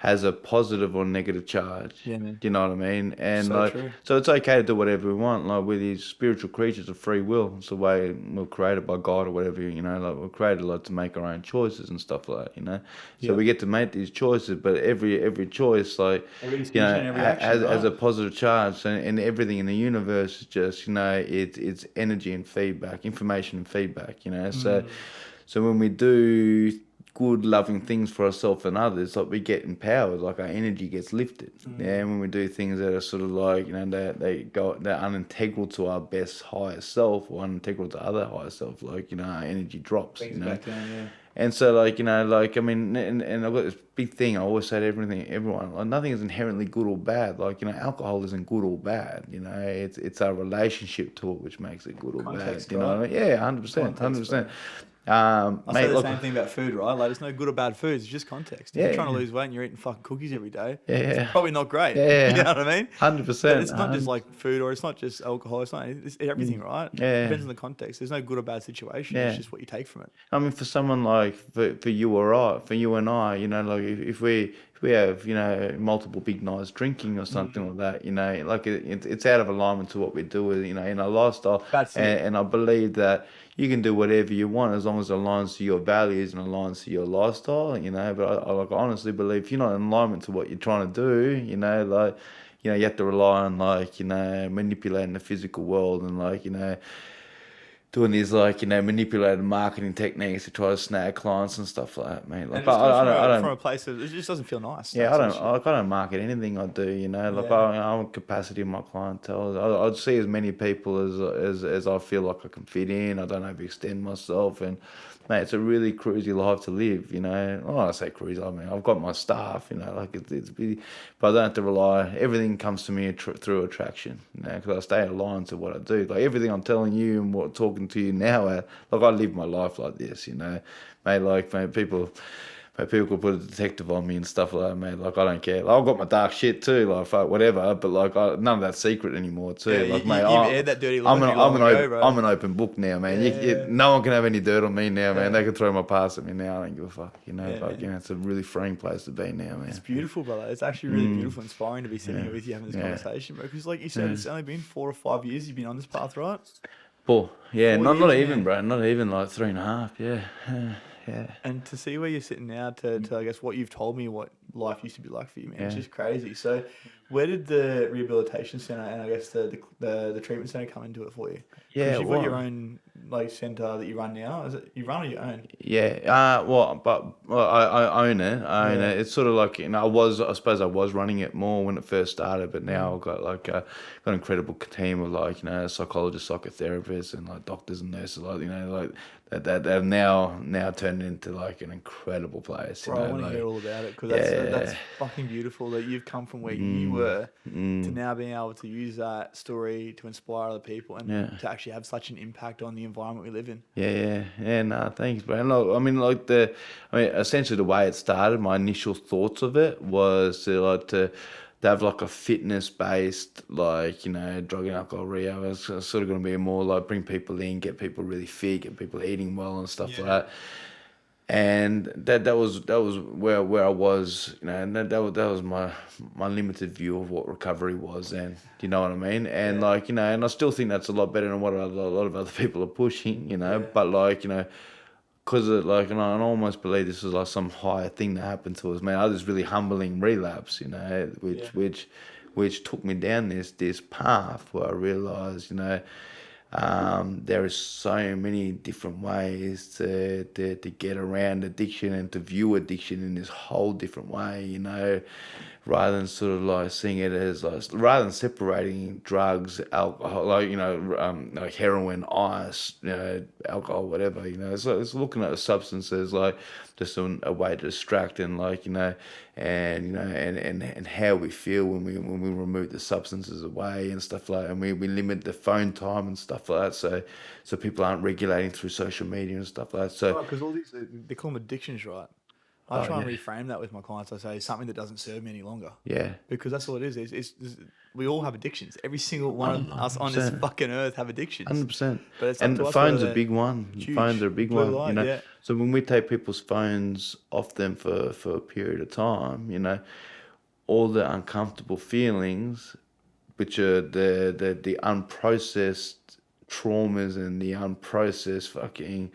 has a positive or negative charge. Yeah, man. Do you know what I mean? And So true. so it's okay to do whatever we want. Like we're these spiritual creatures of free will. It's the way we're created by God or whatever, like we're created like to make our own choices and stuff like that, So we get to make these choices, but every choice, like, Every decision, every action, has a right? positive charge, and everything in the universe is just, it's energy and feedback, information and feedback, So when we do good, loving things for ourselves and others, like we get empowered, like our energy gets lifted. Yeah, and when we do things that are sort of like, they're unintegral to our best higher self or unintegral to other higher self, like, our energy drops, Back down, yeah. And so, like, I mean, and I've got this big thing I always say to everyone, like, nothing is inherently good or bad. Like, alcohol isn't good or bad, it's our relationship to it which makes it good or Context, bad, you know what I mean? Yeah, 100%, 100%. I say the same thing about food, right? Like, there's no good or bad food. It's just context. If Yeah. you're trying to lose weight and you're eating fucking cookies every day, Yeah. it's probably not great. Yeah. You know what I mean? 100%. But it's not just like food or it's not just alcohol. It's everything, right? Yeah. Depends on the context. There's no good or bad situation. Yeah. It's just what you take from it. I mean, for someone like, for you or I, for you and I, like if we have, multiple big nights drinking or something like that, like it's out of alignment to what we do with, in our lifestyle. That's it. And I believe that you can do whatever you want as long as it aligns to your values and aligns to your lifestyle, but I honestly believe if you're not in alignment to what you're trying to do, you have to rely on manipulating the physical world and doing these manipulated marketing techniques to try to snag clients and stuff like that, mate. And Like it's I don't from a place of, it just doesn't feel nice. yeah, That's the I don't market anything I do, Like Yeah. I'm a capacity of my clientele. I'd see as many people as I feel like I can fit in. I don't overextend myself, and mate, it's a really cruisy life to live, Well, I say cruisy, I mean I've got my staff, like it's busy, but I don't have to rely. Everything comes to me through attraction, because I stay aligned to what I do. Like everything I'm telling you and talking to you now, like I live my life like this, mate. Like, mate, people. But people could put a detective on me and stuff like that, man. Like, I don't care. Like, I've got my dark shit too, like, fuck, whatever. But, like, none of that's secret anymore too. Yeah, Like, you've mate, aired that dirty laundry long ago, bro. I'm an open book now, man. Yeah. No one can have any dirt on me now, man. Yeah. They can throw my past at me now. I don't give a fuck, Yeah, like, man. it's a really freeing place to be now, man. It's beautiful, brother. It's actually really beautiful, inspiring to be sitting here with you having this Yeah. conversation, bro. Because, like you said, it's only been 4 or 5 years you've been on this path, right? 4, yeah, 4 not years, even, man. bro. Not even like 3.5, yeah. Yeah. And to see where you're sitting now, to I guess what you've told me, what life used to be like for you, man, it's Yeah. just crazy. So, where did the rehabilitation center and I guess the treatment center come into it for you? 'Cause Yeah, you've got your well- own like center that you run now. Is it you run or you own? Yeah, I own it. I own Yeah. it. It's sort of like, I suppose I was running it more when it first started, but now I've got like got an incredible team of like, psychologists, psychotherapists, and like doctors and nurses, like, like that have now turned into like an incredible place. Bro, I want to like, hear all about it because Yeah. that's fucking beautiful that you've come from where you were to now being able to use that story to inspire other people and Yeah. to actually have such an impact on the environment we live in. Yeah. Nah, thanks, bro. And look, essentially the way it started, my initial thoughts of it was to have like a fitness based, like, drug and alcohol rehab. It's sort of going to be more like bring people in, get people really fit, get people eating well and stuff like that. And that was where I was, and that was my limited view of what recovery was, and you know what I mean. And like, and I still think that's a lot better than what a lot of other people are pushing, But like, because like, and I almost believe this was like some higher thing that happened to us, man. I had this really humbling relapse, which took me down this path where I realized, there is so many different ways to get around addiction and to view addiction in this whole different way, rather than sort of like seeing it as like, rather than separating drugs, alcohol, like, like heroin, ice, alcohol, whatever, it's looking at the substances like just a way to distract and like, and how we feel when we remove the substances away and stuff like that. And we limit the phone time and stuff like that, so people aren't regulating through social media and stuff like that. So Because all these, they call them addictions, right? I try and reframe that with my clients. I say something that doesn't serve me any longer. yeah. Because that's all it is. It's we all have addictions. Every single one of us on this 100%. fucking earth have addictions. 100%. But it's up And to the us phone's whether a big one. huge. Phones are a big Blue one. light, yeah. So when we take people's phones off them for a period of time, all the uncomfortable feelings, which are the unprocessed traumas and the unprocessed fucking,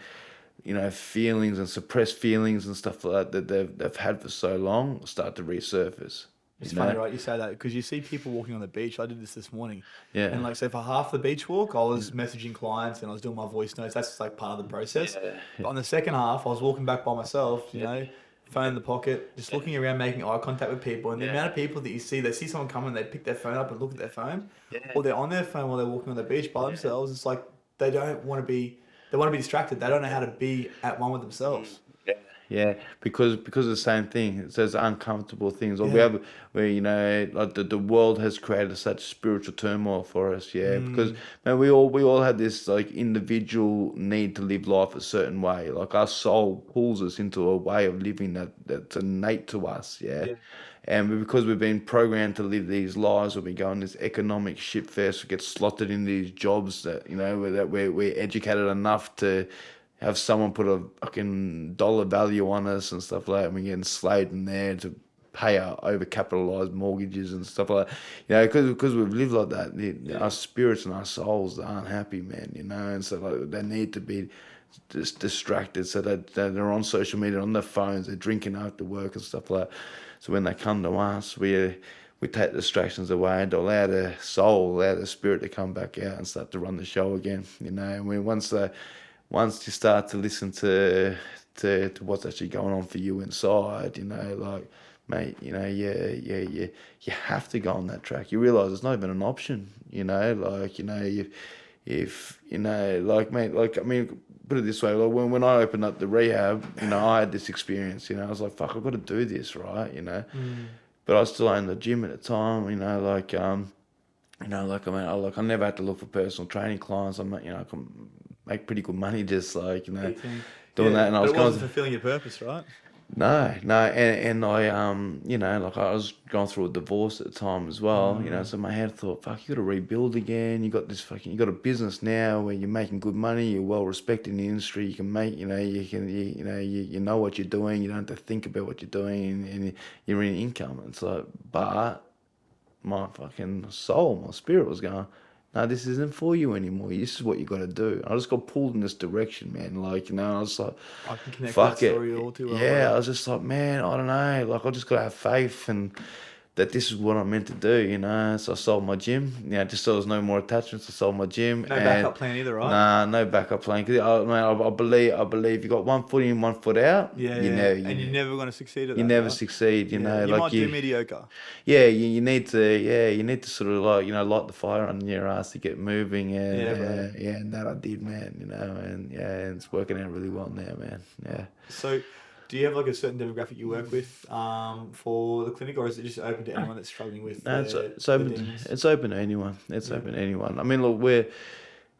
feelings and suppressed feelings and stuff like that they've had for so long, start to resurface. It's funny, right? You say that because you see people walking on the beach. I did this morning. Yeah. And like, so for half the beach walk, I was messaging clients and I was doing my voice notes. That's just like part of the process. But on the second half, I was walking back by myself, phone in the pocket, just looking around, making eye contact with people. And the amount of people that you see, they see someone coming, they pick their phone up and look at their phone, or they're on their phone while they're walking on the beach by themselves. It's like they want to be distracted. They don't know how to be at one with themselves. Yeah, because of the same thing. It says uncomfortable things. Or like the world has created such spiritual turmoil for us. Yeah, because man, we all have this like individual need to live life a certain way. Like our soul pulls us into a way of living that's innate to us. Yeah. And because we've been programmed to live these lives, where we go on this economic shit fest, we get slotted in these jobs that that we're educated enough to have someone put a fucking dollar value on us and stuff like that, and we get enslaved in there to pay our overcapitalized mortgages and stuff like that. Because we've lived like that, our spirits and our souls aren't happy, man. And so like they need to be just distracted, so that they're on social media, on their phones, they're drinking after work and stuff like that. So when they come to us, we take distractions away and allow the soul, allow the spirit to come back out and start to run the show again. And once you start to listen to what's actually going on for you inside, like, mate, you have to go on that track. You realise it's not even an option, like, if like, mate, like, I mean, put it this way, like when I opened up the rehab, I had this experience, I was like, fuck, I've got to do this, right, but I was still in the gym at the time, like, like, I mean, I never had to look for personal training clients. I can make pretty good money just like, doing that. And I was it wasn't fulfilling your purpose, right? No, no, and I like I was going through a divorce at the time as well, so my head thought, fuck, you got to rebuild again. You got a business now where you're making good money, you're well respected in the industry, you can make, you know what you're doing, you don't have to think about what you're doing, and you're in income. It's like, but my fucking soul, my spirit was going, no, this isn't for you anymore. This is what you got to do. I just got pulled in this direction, man. Like, I was like, I can connect with that fuck it. story all too well. Yeah, I Bro. was just like, man, I don't know. Like, I just got to have faith and that this is what I'm meant to do. So I sold my gym. Just so there was no more attachments. I sold my gym. No and backup plan either, right? Nah, no backup plan. Cause I believe you got one foot in, one foot out. Yeah, You yeah. never, And you're never going to succeed at you that, never right? succeed. Yeah. You like might do mediocre. yeah, you need to sort of like, light the fire on your ass to get moving, and Yeah, bro. and that I did, man, and and it's working out really well now, man. Yeah. So, do you have like a certain demographic you work with for the clinic, or is it just open to anyone that's struggling with No, their it's open. demons? It's open to anyone. It's open to anyone. I mean, look,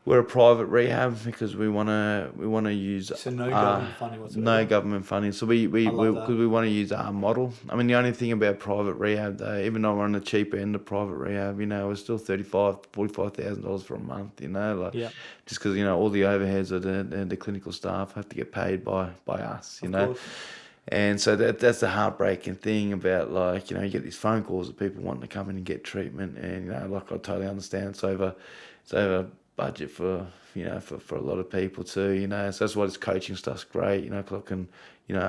we're a private rehab because we wanna use So no government funding whatsoever. no government funding. So we I love because that. we want to use our model. I mean, the only thing about private rehab, though, even though we're on the cheaper end of private rehab, we're still $45,000 for a month. Like Yeah. just because all the overheads of the clinical staff have to get paid by us. Of course. And so that's the heartbreaking thing about, like, you get these phone calls of people wanting to come in and get treatment, and like, I totally understand it's over budget for for a lot of people too. So that's why this coaching stuff's great. 'Cause I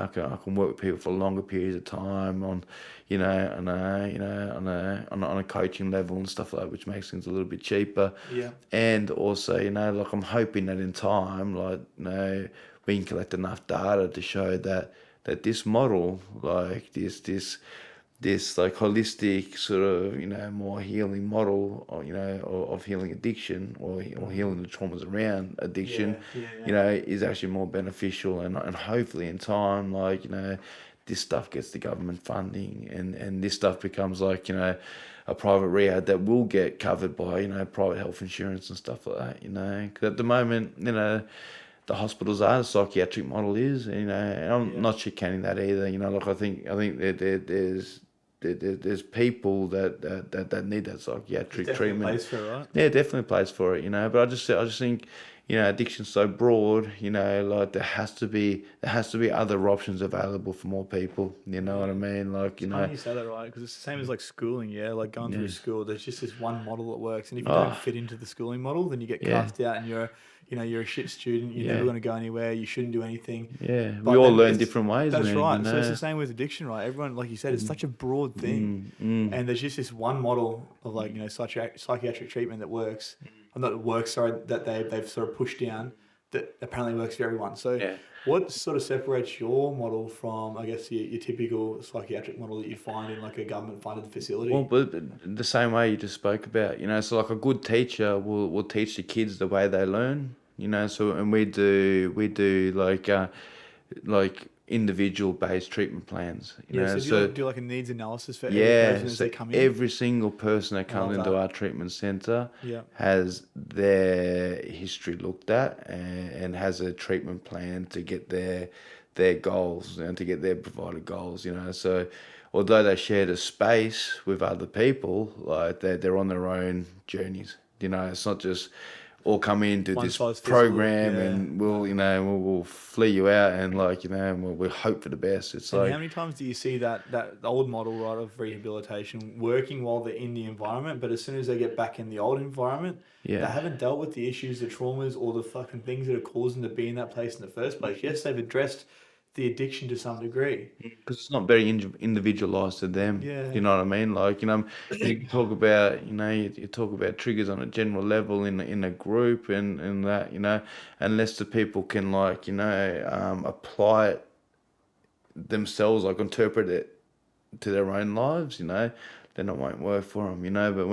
can work with people for longer periods of time on on a coaching level and stuff like that, which makes things a little bit cheaper. Yeah. And also, like, I'm hoping that in time, like, we can collect enough data to show that this model, like this like holistic sort of more healing model, or of healing addiction, or healing the traumas around addiction, is actually more beneficial, and hopefully in time, like, this stuff gets the government funding, and this stuff becomes like, a private rehab that will get covered by private health insurance and stuff like that. 'Cause at the moment, the hospitals are, the psychiatric model is, and I'm not chicaning that either. Like, I think there's people that need that psychiatric Definitely a treatment. place for it, right? Yeah, definitely a place for it. But I just think, addiction's so broad. Like, there has to be other options available for more people. You know what I mean? Like, Funny you say that, right? Because it's the same as like schooling, yeah. Like going through school, there's just this one model that works, and if you don't fit into the schooling model, then you get cast out, and you're a shit student. You're never going to go anywhere. You shouldn't do anything. Yeah, But we all then learn different ways. That's man, right. So it's the same with addiction, right? Everyone, like you said, it's such a broad thing, and there's just this one model of like psychiatric treatment that works. Or not that works, sorry, that they've sort of pushed down that apparently works for everyone. So what sort of separates your model from, I guess, your typical psychiatric model that you find in like a government-funded facility? Well, but the same way you just spoke about, so like a good teacher will teach the kids the way they learn, so, and we do like individual based treatment plans, So do you do like a needs analysis for every person as so they come in? every single person that comes love into that. our treatment center Yeah. has their history looked at, and has a treatment plan to get their goals, and to get their provided goals. So although they share the space with other people, like, they're on their own journeys. It's not just all come in, do One this size fits all, program, yeah. and we'll flee you out, and, like, and we'll hope for the best. It's And like, how many times do you see that old model, right, of rehabilitation working while they're in the environment, but as soon as they get back in the old environment, they haven't dealt with the issues, the traumas, or the fucking things that are causing them to be in that place in the first place? Yes, they've addressed the addiction to some degree. because it's not very individualized to them. Yeah. You know what I mean? Like, you talk about, you talk about triggers on a general level in a group, and that, unless the people can, like, apply it themselves, like, interpret it to their own lives, then it won't work for them, But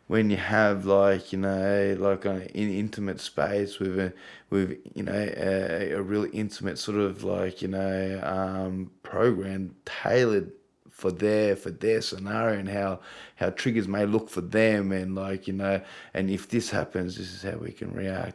when you have, like, like an intimate space with a really intimate sort of, like, program tailored for their scenario, and how triggers may look for them, and, like, and if this happens, this is how we can react.